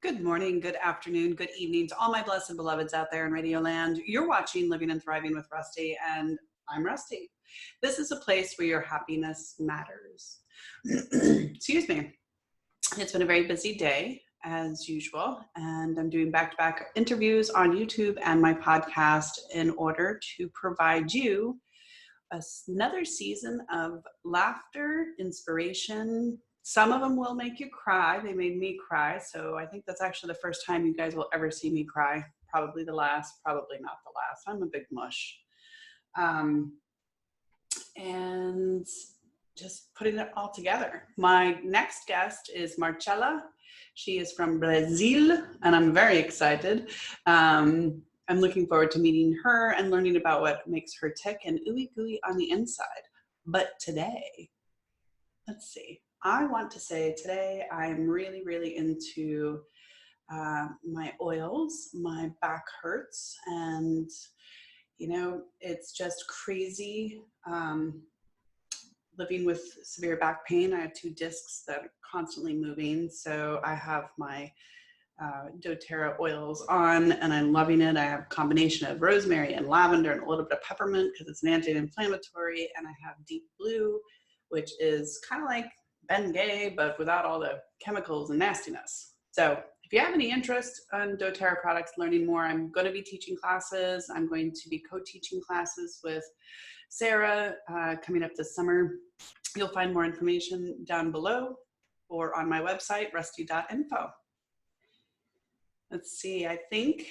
Good morning, good afternoon, good evening to all my blessed beloveds out there in Radio Land. You're watching Living and Thriving with Rusty, and I'm Rusty. This is a place where your happiness matters. Excuse me. It's been a very busy day, as usual, and I'm doing back-to-back interviews on YouTube and my podcast in order to provide you another season of laughter, inspiration. Some of them will make you cry. They made me cry. So I think that's actually the first time you guys will ever see me cry. Probably the last, probably not the last. I'm a big mush. And just putting it all together. My next guest is Marcela. She is from Brazil, and I'm very excited. I'm looking forward to meeting her and learning about what makes her tick and ooey gooey on the inside. But today, let's see. I want to say today I'm really, really into my oils. My back hurts, and you know, it's just crazy. Living with severe back pain, I have 2 discs that are constantly moving. So I have my doTERRA oils on, and I'm loving it. I have a combination of rosemary and lavender and a little bit of peppermint because it's an anti-inflammatory, and I have deep blue, which is kind of like Bengay, but without all the chemicals and nastiness. So if you have any interest in doTERRA products, learning more, I'm going to be teaching classes. I'm going to be co-teaching classes with Sarah coming up this summer. You'll find more information down below or on my website, Rustie.info. Let's see, I think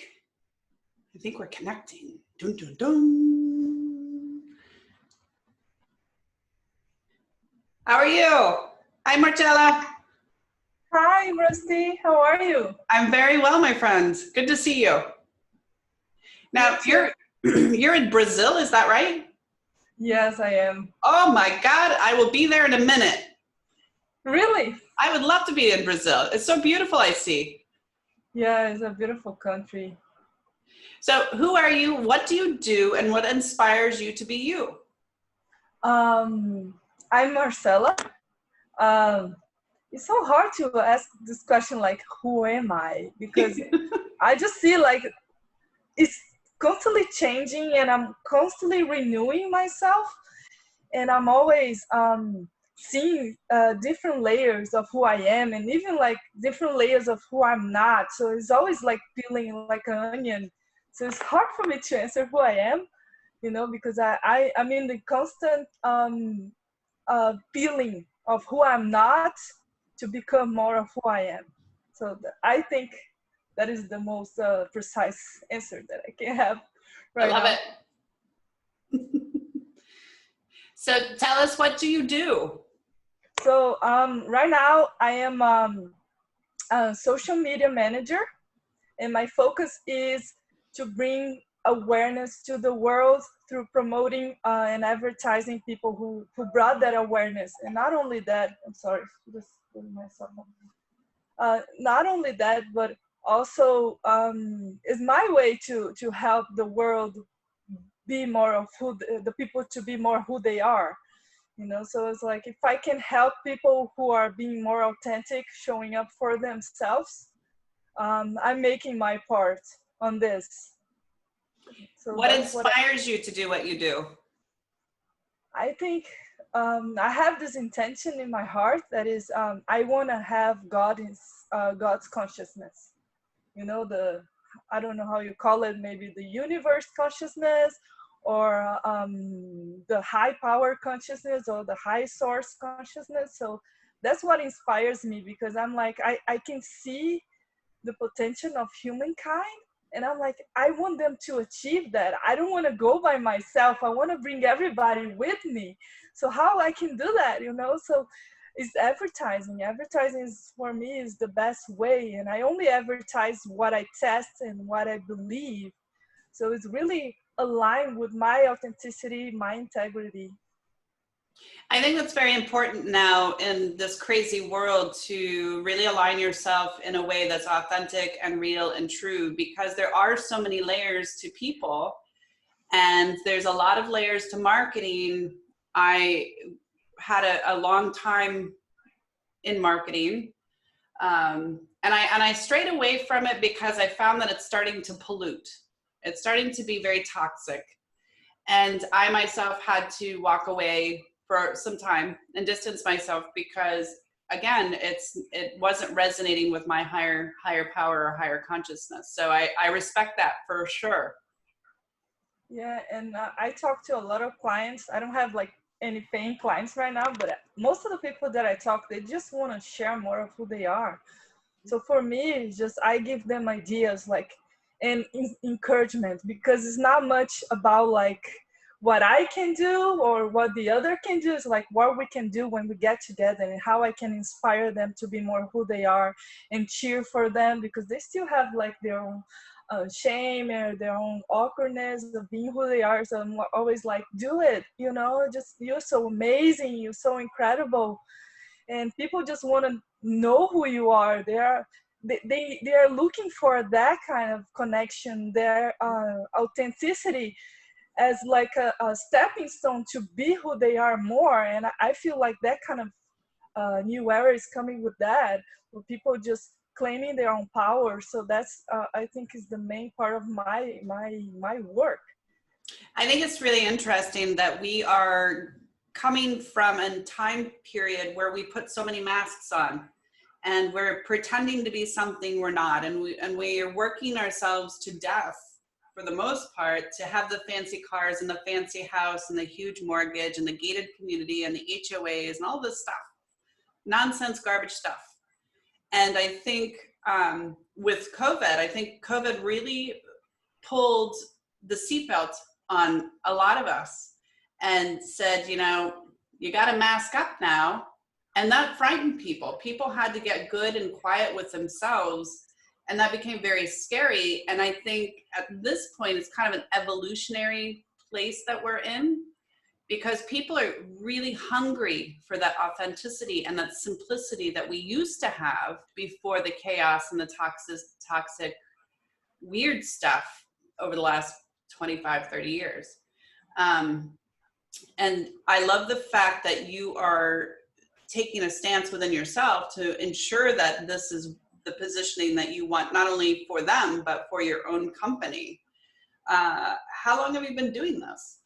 we're connecting. Dun, dun, dun. How are you? Hi, Marcela. Hi, Rusty. How are you? I'm very well, my friends. Good to see you. Now, you're in Brazil, is that right? Yes, I am. Oh my God, I will be there in a minute. Really? I would love to be in Brazil. It's so beautiful, I see. Yeah, it's a beautiful country. So who are you? What do you do? And what inspires you to be you? I'm Marcela. It's so hard to ask this question, like, who am I? Because I just see like it's constantly changing, and I'm constantly renewing myself, and I'm always seeing different layers of who I am, and even like different layers of who I'm not. So it's always like peeling like an onion. So it's hard for me to answer who I am, you know, because I'm in the constant peeling of who I'm not to become more of who I am. So I think that is the most precise answer that I can have right now. I love it. So tell us, what do you do? So right now I am a social media manager, and my focus is to bring awareness to the world through promoting and advertising people who brought that awareness. And not only that, I'm sorry, just putting myself on. Not only that, but also is my way to help the world be more of who the people to be more who they are. You know, so it's like if I can help people who are being more authentic, showing up for themselves, I'm making my part on this. So what inspires you to do what you do? I think I have this intention in my heart that is I want to have God's consciousness. You know, I don't know how you call it, maybe the universe consciousness, or the high power consciousness, or the high source consciousness. So that's what inspires me, because I'm like, I can see the potential of humankind, and I'm like, I want them to achieve that. I don't want to go by myself. I want to bring everybody with me. So how I can do that, you know? So it's advertising. Advertising is, for me, is the best way, and I only advertise what I test and what I believe. So it's really aligned with my authenticity, my integrity. I think that's very important now in this crazy world, to really align yourself in a way that's authentic and real and true, because there are so many layers to people, and there's a lot of layers to marketing. I had a long time in marketing, and I strayed away from it because I found that it's starting to pollute. It's starting to be very toxic. And I myself had to walk away for some time and distance myself because, again, it wasn't resonating with my higher power or higher consciousness. So I respect that for sure. Yeah, and I talk to a lot of clients. I don't have like any paying clients right now, but most of the people that I talk, they just want to share more of who they are. So for me, it's just I give them ideas like and encouragement, because it's not much about like what I can do or what the other can do. It's like what we can do when we get together and how I can inspire them to be more who they are and cheer for them, because they still have like their own shame or their own awkwardness of being who they are. So I'm always like, do it, you know, just you're so amazing, you're so incredible, and people just want to know who you are. They are looking for that kind of connection, their authenticity as like a stepping stone to be who they are more. And I feel like that kind of new era is coming with that, where people just claiming their own power. So that's I think is the main part of my work. I think it's really interesting that we are coming from a time period where we put so many masks on and we're pretending to be something we're not, and we are working ourselves to death for the most part to have the fancy cars and the fancy house and the huge mortgage and the gated community and the HOAs and all this stuff, nonsense, garbage stuff. And I think with COVID, I think COVID really pulled the seatbelt on a lot of us and said, you know, you got to mask up now. And that frightened people. People had to get good and quiet with themselves. And that became very scary. And I think at this point, it's kind of an evolutionary place that we're in, because people are really hungry for that authenticity and that simplicity that we used to have before the chaos and the toxic weird stuff over the last 25, 30 years. And I love the fact that you are taking a stance within yourself to ensure that this is the positioning that you want, not only for them, but for your own company. How long have you been doing this?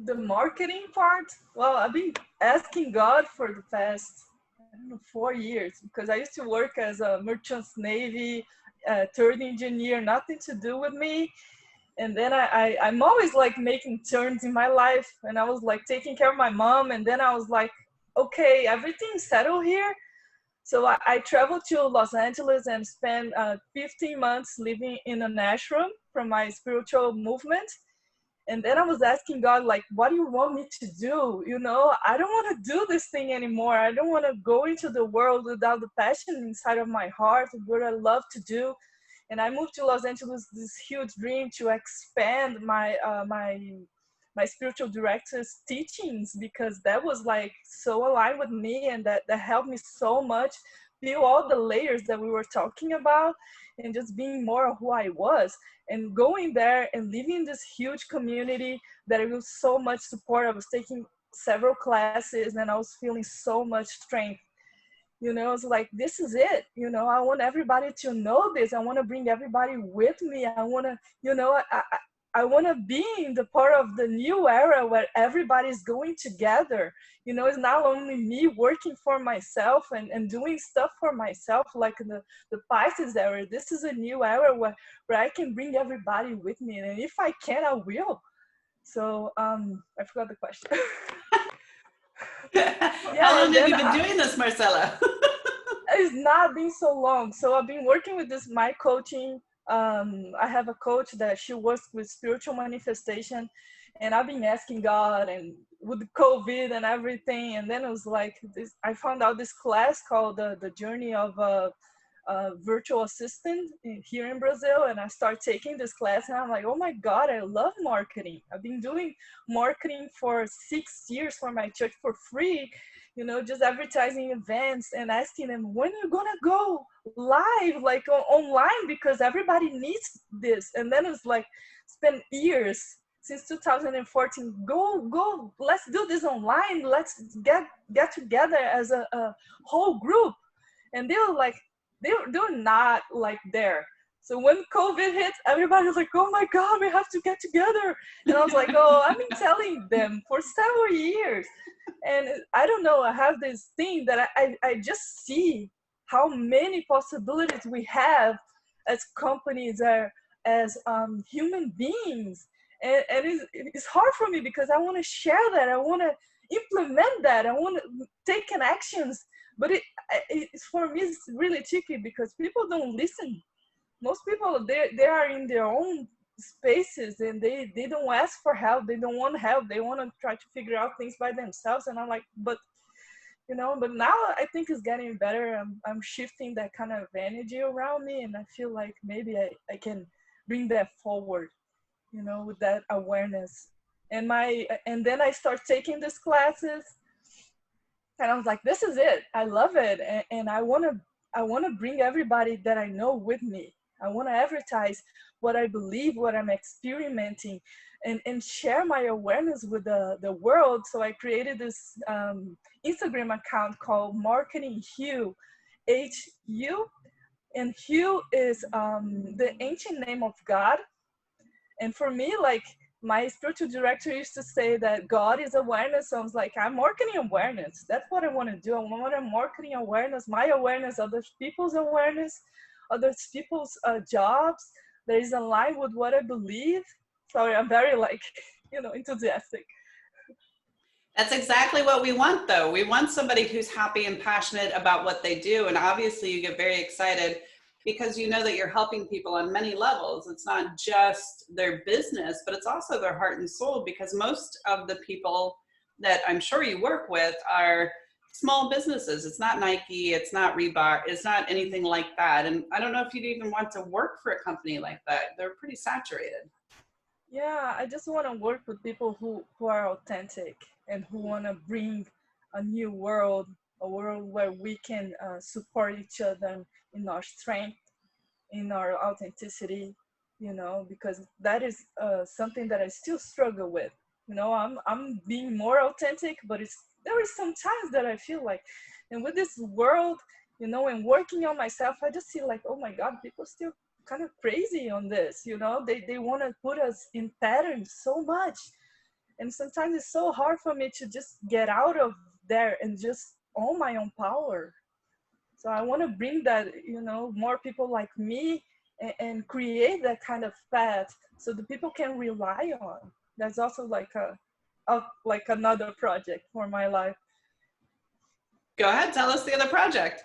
The marketing part, well, I've been asking God for the past, I don't know, 4 years, because I used to work as a merchant navy, third engineer, nothing to do with me. And then I'm always like making turns in my life, and I was like taking care of my mom, and then I was like, okay, everything's settled here. So I traveled to Los Angeles and spent 15 months living in an ashram from my spiritual movement. And then I was asking God, like, what do you want me to do? You know, I don't want to do this thing anymore. I don't want to go into the world without the passion inside of my heart, what I love to do. And I moved to Los Angeles, this huge dream to expand my spiritual director's teachings, because that was like so aligned with me, and that helped me so much feel all the layers that we were talking about, and just being more of who I was, and going there and living in this huge community that it was so much support. I was taking several classes and I was feeling so much strength. You know, it's like, this is it. You know, I want everybody to know this. I want to bring everybody with me. I want to, you know, I want to be in the part of the new era where everybody's going together. You know, it's not only me working for myself and doing stuff for myself, like the Pisces era. This is a new era where I can bring everybody with me. And if I can, I will. So I forgot the question. How long have you been doing this, Marcela? It's not been so long. So I've been working with my coaching. I have a coach that she works with spiritual manifestation, and I've been asking God, and with COVID and everything. And then it was like this, I found out this class called the Journey of a Virtual Assistant here in Brazil. And I started taking this class, and I'm like, oh my God, I love marketing. I've been doing marketing for 6 years for my church for free, you know, just advertising events and asking them, when are you gonna go live, like online, because everybody needs this. And then it's like, spend years since 2014, go, let's do this online, let's get together as a whole group. And they were like, they're not like there. So when COVID hit, everybody was like, oh my God, we have to get together. And I was like, oh, I've been telling them for several years. And I don't know, I have this thing that I just see how many possibilities we have as companies, as human beings. And it's hard for me because I want to share that. I want to implement that. I want to take an actions. But it's, for me, it's really tricky because people don't listen. Most people, they are in their own spaces and they don't ask for help. They don't want help. They want to try to figure out things by themselves. And I'm like, but but now I think it's getting better. I'm shifting that kind of energy around me, and I feel like maybe I can bring that forward, with that awareness. And then I start taking these classes, and I was like, this is it. I love it, and I want to bring everybody that I know with me. I want to advertise what I believe, what I'm experimenting, and share my awareness with the world. So I created this Instagram account called Marketing Hue, HU, and Hue is the ancient name of God. And for me, like, my spiritual director used to say that God is awareness. So I was like, I'm marketing awareness. That's what I want to do. I want to marketing awareness, my awareness, other people's awareness, other people's jobs that is aligned with what I believe. Sorry, I'm very like, enthusiastic. That's exactly what we want, though. We want somebody who's happy and passionate about what they do. And obviously you get very excited because you know that you're helping people on many levels. It's not just their business, but it's also their heart and soul, because most of the people that I'm sure you work with are small businesses. It's not Nike, it's not Reebok, it's not anything like that. And I don't know if you'd even want to work for a company like that. They're pretty saturated. Yeah, I just want to work with people who are authentic and who want to bring a new world, a world where we can support each other in our strength, in our authenticity, because that is something that I still struggle with. I'm being more authentic, but there is some times that I feel like, and with this world, and working on myself, I just feel like, oh my God, people still kind of crazy on this. They want to put us in patterns so much, and sometimes it's so hard for me to just get out of there and just own my own power. So I want to bring that, more people like me, and create that kind of path so the people can rely on. That's also like like another project for my life. Go ahead, tell us the other project.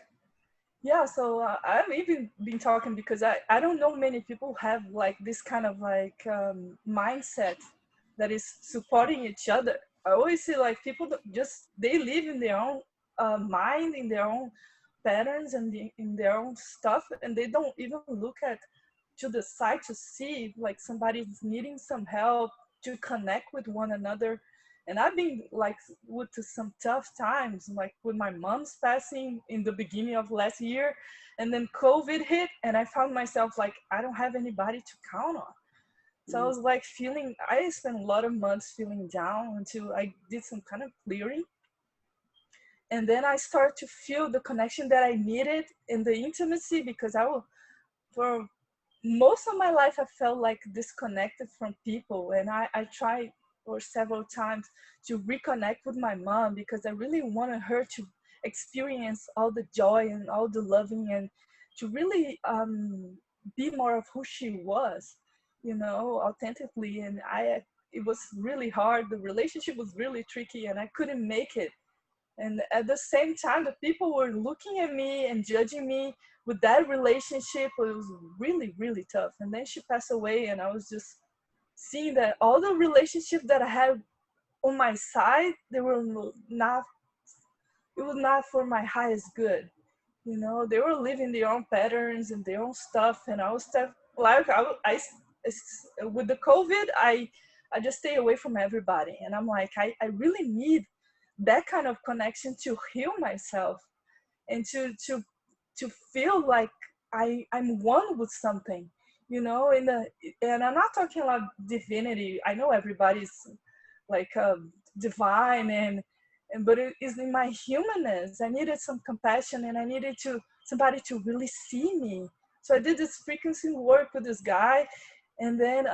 Yeah, so I've even been talking because I don't know many people have like this kind of like mindset that is supporting each other. I always see like people that just they live in their own mind, in their own patterns, and in their own stuff, and they don't even look at to the side to see if like somebody's needing some help, to connect with one another. And I've been like with some tough times, like with my mom's passing in the beginning of last year, and then COVID hit, and I found myself like I don't have anybody to count on. So I was like I spent a lot of months feeling down until I did some kind of clearing. And then I started to feel the connection that I needed and the intimacy, because for most of my life, I felt like disconnected from people. And I tried for several times to reconnect with my mom, because I really wanted her to experience all the joy and all the loving, and to really be more of who she was, authentically. And it was really hard. The relationship was really tricky, and I couldn't make it. And at the same time, the people were looking at me and judging me with that relationship. It was really, really tough. And then she passed away, and I was just seeing that all the relationships that I had on my side, they were not, it was not for my highest good. They were living their own patterns and their own stuff. And I was like, with the COVID, I just stay away from everybody. And I'm like, I really need that kind of connection to heal myself, and to feel like I'm one with something, and I'm not talking about divinity. I know everybody's like divine, and but it is in my humanness. I needed some compassion, and I needed to somebody to really see me. So I did this frequency work with this guy, and then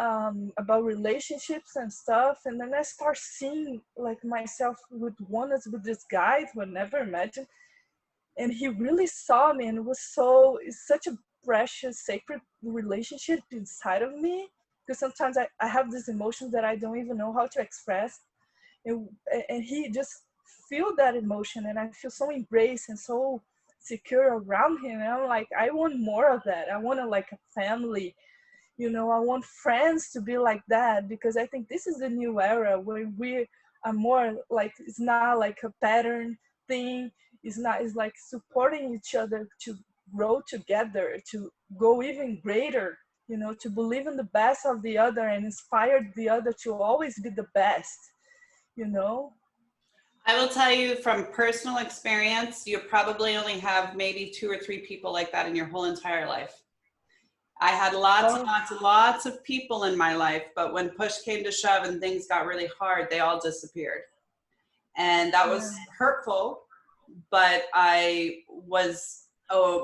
about relationships and stuff, and then I start seeing like myself with oneness with this guy who I never imagined, and he really saw me, and it was it's such a precious sacred relationship inside of me, because sometimes I have these emotions that I don't even know how to express, and, and he just feel that emotion, and I feel so embraced and so secure around him, and I'm like, I want more of that. I want like a family, I want friends to be like that, because I think this is the new era where we are more like, it's not like a pattern thing. It's like supporting each other to grow together, to go even greater, to believe in the best of the other and inspire the other to always be the best, you know. I will tell you from personal experience, you probably only have maybe 2 or 3 people like that in your whole entire life. I had lots and Oh, lots and lots of people in my life, but when push came to shove and things got really hard, they all disappeared. And that was yeah. hurtful, but I was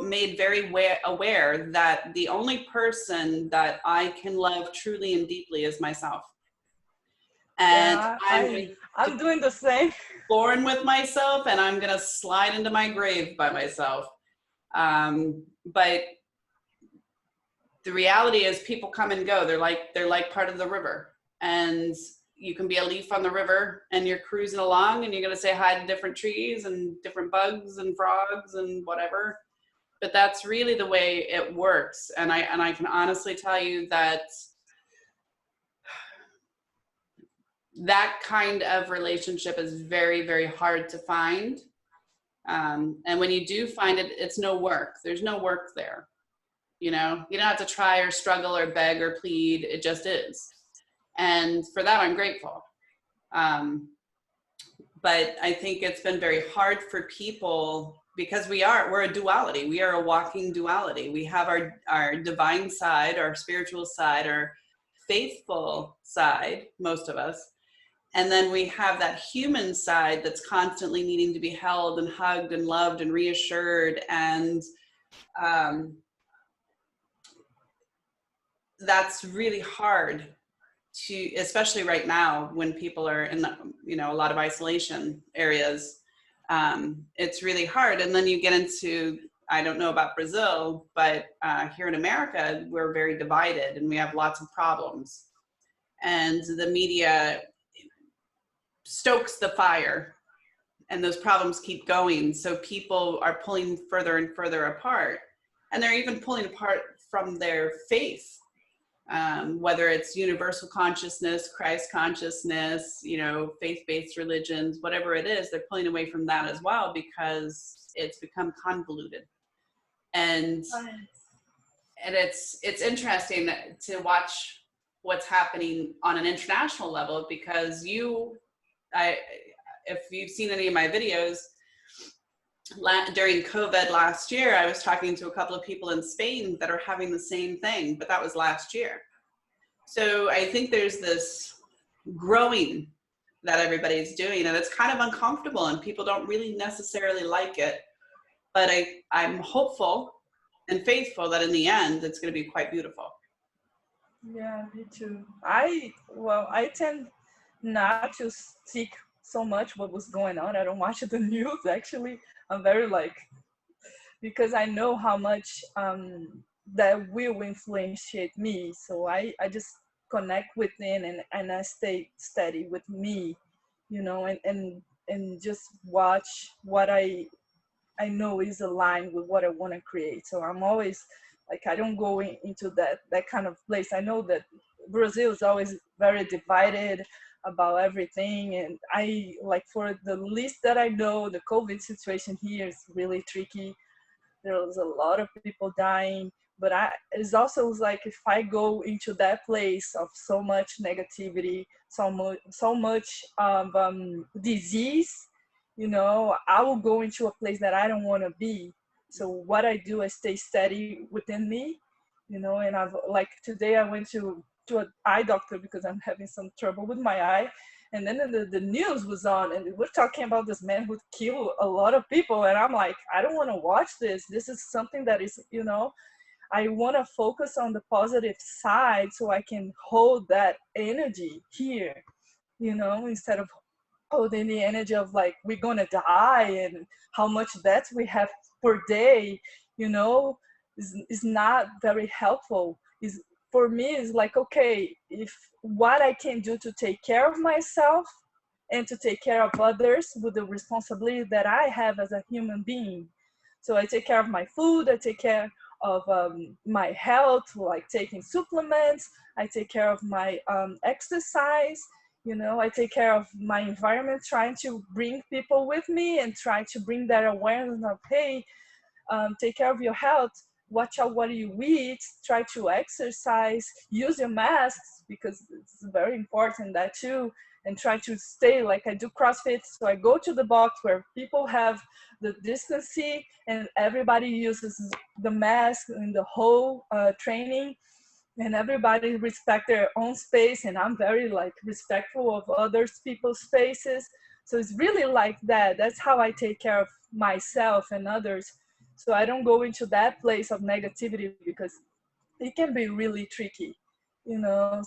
made very aware that the only person that I can love truly and deeply is myself. And Yeah, I'm going to I'm doing the same. born with myself, and I'm going to slide into my grave by myself. But the reality is people come and go. They're like part of the river, and you can be a leaf on the river and you're cruising along and you're going to say hi to different trees and different bugs and frogs and whatever. But that's really the way it works. And I can honestly tell you that that kind of relationship is very, very hard to find. And when you do find it, it's no work. There's no work there. You don't have to try or struggle or beg or plead. It just is. And for that, I'm grateful. But I think it's been very hard for people because we're a duality. We are a walking duality. We have our divine side, our spiritual side, our faithful side, most of us. And then we have that human side that's constantly needing to be held and hugged and loved and reassured. And that's really hard to, especially right now when people are in a lot of isolation areas. It's really hard. And then you get into, I don't know about Brazil, but here in America, we're very divided and we have lots of problems. And the media stokes the fire and those problems keep going. So people are pulling further and further apart. And they're even pulling apart from their faith. Whether it's universal consciousness, Christ consciousness, faith-based religions, whatever it is, they're pulling away from that as well because it's become convoluted. And it's interesting to watch what's happening on an international level because if you've seen any of my videos, during COVID last year, I was talking to a couple of people in Spain that are having the same thing, but that was last year. So I think there's this growing that everybody's doing, and it's kind of uncomfortable and people don't really necessarily like it. But I'm hopeful and faithful that in the end, it's going to be quite beautiful. Yeah, me too. I tend not to seek so much what was going on. I don't watch the news actually. I'm very because I know how much that will influence me. So I just connect within, and I stay steady with me, and just watch what I know is aligned with what I want to create. So I'm always I don't go into that kind of place. I know that Brazil is always very divided about everything, and for the least that I know, the COVID situation here is really tricky. There's a lot of people dying, but it's also if I go into that place of so much negativity, so much disease, I will go into a place that I don't want to be. So what I do, I stay steady within me, and I've today I went to an eye doctor because I'm having some trouble with my eye, And then the news was on, and we're talking about this man who killed a lot of people. And I'm like, I don't want to watch this. This is something that is, I want to focus on the positive side so I can hold that energy here, instead of holding the energy of like, we're going to die and how much debt we have per day, is not very helpful. Is For me, is like, okay, if what I can do to take care of myself and to take care of others with the responsibility that I have as a human being. So I take care of my food, I take care of my health, like taking supplements, I take care of my exercise, I take care of my environment, trying to bring people with me and try to bring that awareness of, hey, take care of your health, watch out what you eat, try to exercise, use your masks because it's very important that too, and try to stay, like I do CrossFit, so I go to the box where people have the distancing and everybody uses the mask in the whole training, and everybody respect their own space, and I'm very like respectful of others people's spaces. So it's really like that. That's how I take care of myself and others, so I don't go into that place of negativity because it can be really tricky,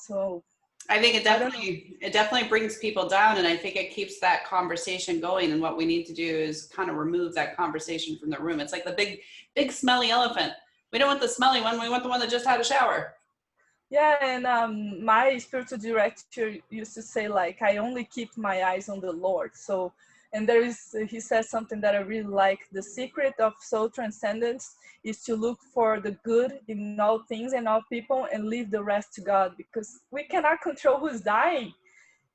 so I think I don't know. it definitely brings people down, and I think it keeps that conversation going. And what we need to do is kind of remove that conversation from the room. It's like the big smelly elephant. We don't want the smelly one. We want the one that just had a shower. Yeah, and my spiritual director used to say, like, I only keep my eyes on the Lord. So, and he says something that I really like. The secret of soul transcendence is to look for the good in all things and all people and leave the rest to God, because we cannot control who's dying.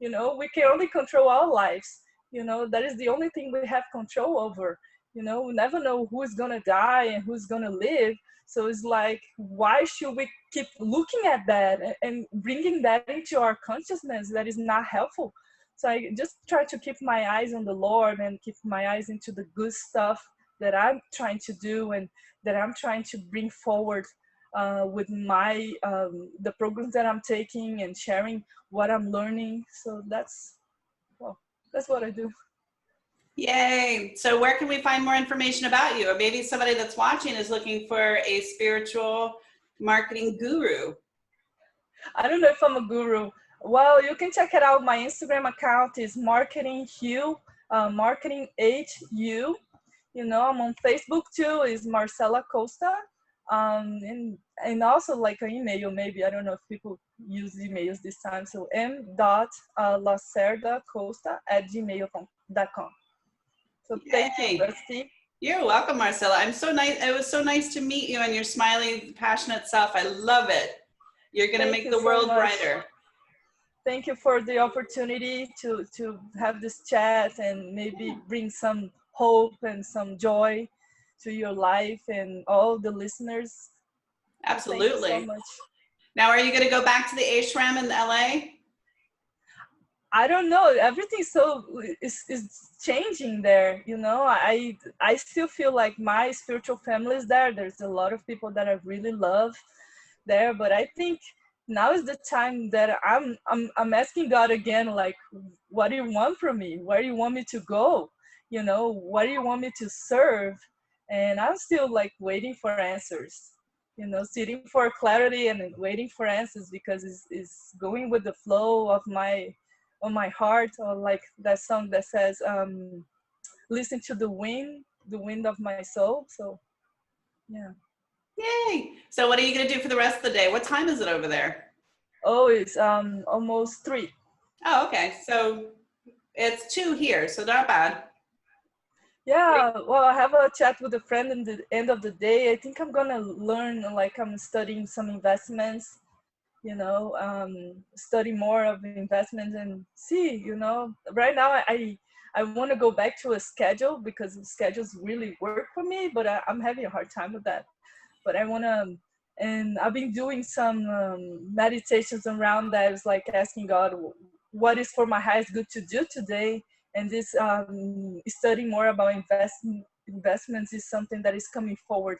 We can only control our lives. That is the only thing we have control over. We never know who is going to die and who's going to live. So it's like, why should we keep looking at that and bringing that into our consciousness? That is not helpful. So I just try to keep my eyes on the Lord and keep my eyes into the good stuff that I'm trying to do and that I'm trying to bring forward with my the programs that I'm taking and sharing what I'm learning. So that's what I do. Yay. So where can we find more information about you? Or maybe somebody that's watching is looking for a spiritual marketing guru. I don't know if I'm a guru. Well, you can check it out. My Instagram account is marketing HU, marketing HU. I'm on Facebook too, is Marcela Costa. And also like an email, maybe, I don't know if people use emails this time. So m.lacerdacosta@gmail.com. So thank you, Yay. Rustie. You're welcome, Marcela. I'm so nice. It was so nice to meet you and your smiley, passionate self. I love it. You're going to Thank make you the so world much. brighter. Thank you for the opportunity to have this chat and maybe bring some hope and some joy to your life and all the listeners. Absolutely. So thank you so much. Now, are you going to go back to the ashram in LA? I don't know. Everything is changing there. I still feel like my spiritual family is there. There's a lot of people that I really love there, but I think now is the time that I'm asking God again, like, what do you want from me? Where do you want me to go? What do you want me to serve? And I'm still like waiting for answers. Sitting for clarity and waiting for answers, because it's going with the flow of my heart, or like that song that says, listen to the wind of my soul. So yeah. Yay. So what are you going to do for the rest of the day? What time is it over there? Oh, it's almost 3. Oh, okay. So it's 2 here, so not bad. Yeah, well, I have a chat with a friend in the end of the day. I think I'm gonna learn, like I'm studying some investments, study more of investments and see, right now I want to go back to a schedule because schedules really work for me, but I'm having a hard time with that. But I want to, and I've been doing some meditations around that. It's like asking God, what is for my highest good to do today? And this studying more about investments is something that is coming forward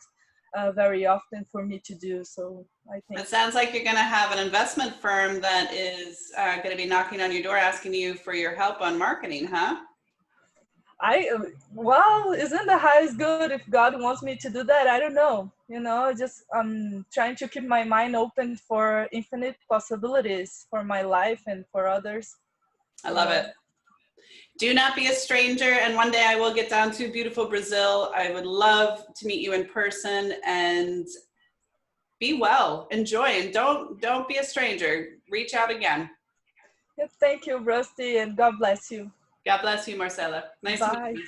very often for me to do. So I think It sounds like you're going to have an investment firm that is going to be knocking on your door asking you for your help on marketing, huh? Well, isn't the highest good if God wants me to do that? I don't know. You know, just trying to keep my mind open for infinite possibilities for my life and for others. I love it. Do not be a stranger. And one day I will get down to beautiful Brazil. I would love to meet you in person, and be well, enjoy, and don't be a stranger. Reach out again. Yeah, thank you, Rusty, and God bless you. God bless you, Marcela. Nice to Bye. meet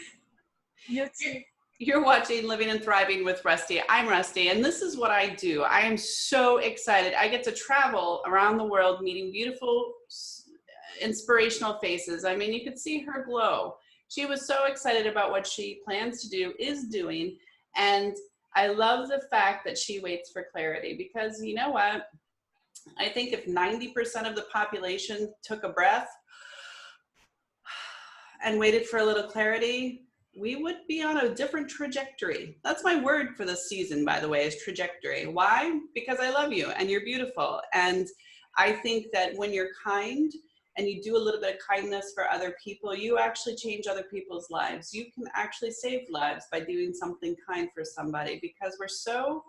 you. You too. You're watching Living and Thriving with Rusty. I'm Rusty, and this is what I do. I am so excited. I get to travel around the world meeting beautiful, inspirational faces. I mean, you could see her glow. She was so excited about what she plans to do, is doing, and I love the fact that she waits for clarity, because you know what? I think if 90% of the population took a breath and waited for a little clarity, we would be on a different trajectory. That's my word for this season, by the way, is trajectory. Why? Because I love you and you're beautiful. And I think that when you're kind and you do a little bit of kindness for other people, you actually change other people's lives. You can actually save lives by doing something kind for somebody, because we're so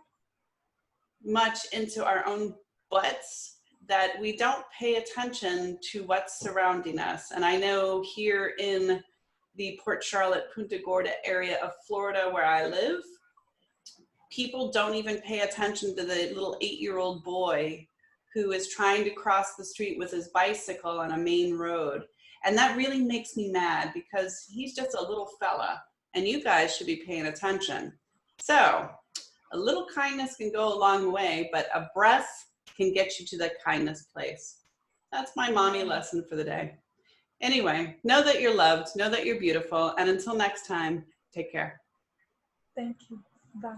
much into our own butts that we don't pay attention to what's surrounding us. And I know here in the Port Charlotte, Punta Gorda area of Florida where I live, people don't even pay attention to the little 8-year-old boy who is trying to cross the street with his bicycle on a main road. And that really makes me mad, because he's just a little fella and you guys should be paying attention. So a little kindness can go a long way, but a breath can get you to that kindness place. That's my mommy lesson for the day. Anyway, know that you're loved, know that you're beautiful, and until next time, take care. Thank you. Bye.